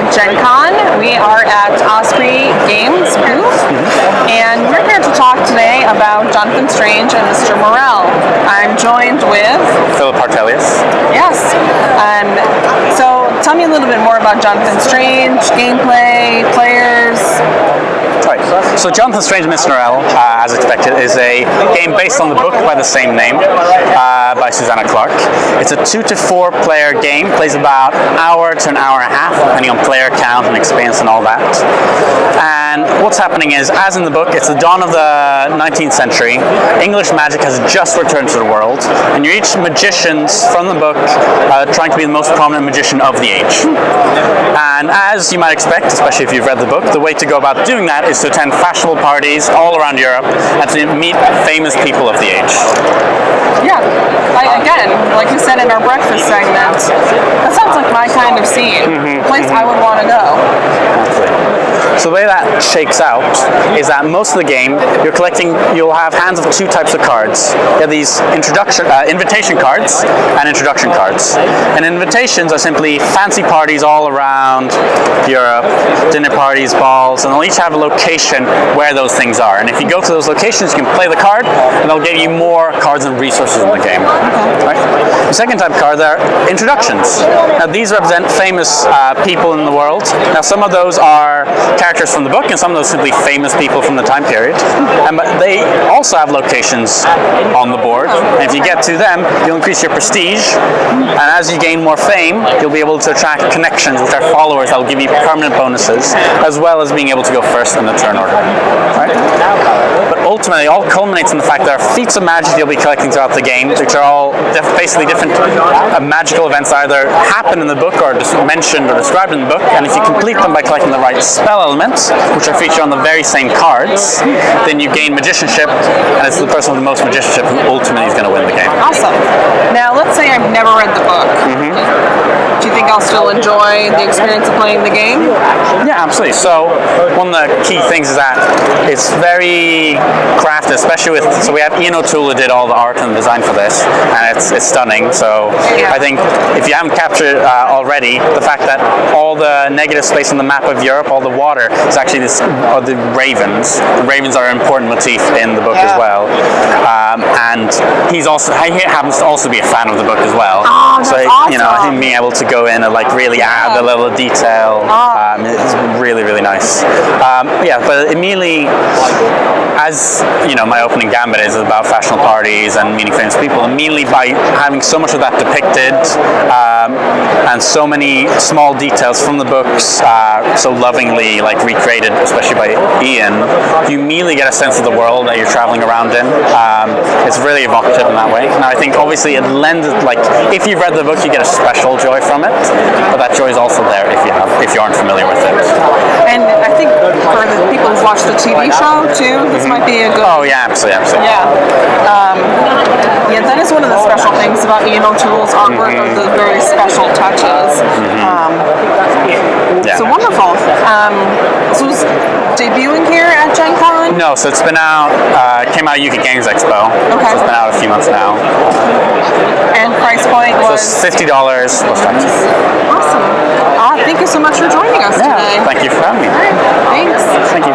at Gen Con. We are at Osprey Games booth, and we're here to talk today about Jonathan Strange and Mr. Norrell. I'm joined with Filip Hartelius. Yes. So tell me a little bit more about Jonathan Strange, gameplay, players. Right. So Jonathan Strange and Mr. Norrell, as expected, is a game based on the book by the same name by Susanna Clarke. It's a 2 to 4 player game, plays about an hour to an hour and a half, depending on player count and experience and all that. And what's happening is, as in the book, it's the dawn of the 19th century. English magic has just returned to the world, and you're each magicians from the book trying to be the most prominent magician of the age. And as you might expect, especially if you've read the book, the way to go about doing that is to attend fashionable parties all around Europe and to meet famous people of the age. Yeah, again, like you said in our breakfast segment, that sounds like my kind of scene. Place I would want to go. So the way that shakes out is that most of the game you'll have hands of 2 types of cards. You have these invitation cards and introduction cards. And invitations are simply fancy parties all around Europe, dinner parties, balls, and they'll each have a location where those things are. And if you go to those locations, you can play the card, and they'll give you more cards and resources in the game. Right? The second type of cards are introductions. Now these represent famous people in the world. Now some of those are characters from the book, and some of those simply famous people from the time period. But they also have locations on the board, and if you get to them, you'll increase your prestige, and as you gain more fame, you'll be able to attract connections, which are followers that will give you permanent bonuses, as well as being able to go first in the turn order. Right? But ultimately, it all culminates in the fact that there are feats of magic you'll be collecting throughout the game, which are all basically different magical events that either happen in the book or just mentioned or described in the book, and if you complete them by collecting the right spell elements, which are featured on the very same cards, then you gain magicianship, and it's the person with the most magicianship who ultimately is going to win the game. Awesome. Now, let's say I've never read the book. Do you think I'll still enjoy the experience of playing the game? Yeah, absolutely. So one of the key things is that it's very crafted, especially so we have Ian O'Toole who did all the art and the design for this, and it's stunning. So I think if you haven't captured it already, the fact that all the negative space on the map of Europe, all the water, is actually the ravens. The ravens are an important motif in the book as well. And he happens to also be a fan of the book as well. Oh, so awesome. I think being able to go in and really add a level of detail is really, really nice. But immediately, as my opening gambit is about fashionable parties and meeting famous people, immediately by having so much of that depicted and so many small details from the books so lovingly recreated, especially by Ian, you immediately get a sense of the world that you're traveling around in. It's really evocative in that way. Now I think obviously it lends if you've read the book, you get a special joy from it, but that joy is also there if you aren't familiar with it. And I think for the people who've watched the TV show too, this might be a good. Oh yeah, absolutely. Yeah. That is one of the special things about Ian O'Toole's artwork, are the very special touches. So wonderful. So it's debuting here at Gen Con? No, so it's been out, came out at UK Games Expo. Okay. So it's been out a few months now. And price point was? So it's $50 plus taxes. Awesome. Thank you so much for joining us today. Thank you for having me. All right. Thanks. Thank you.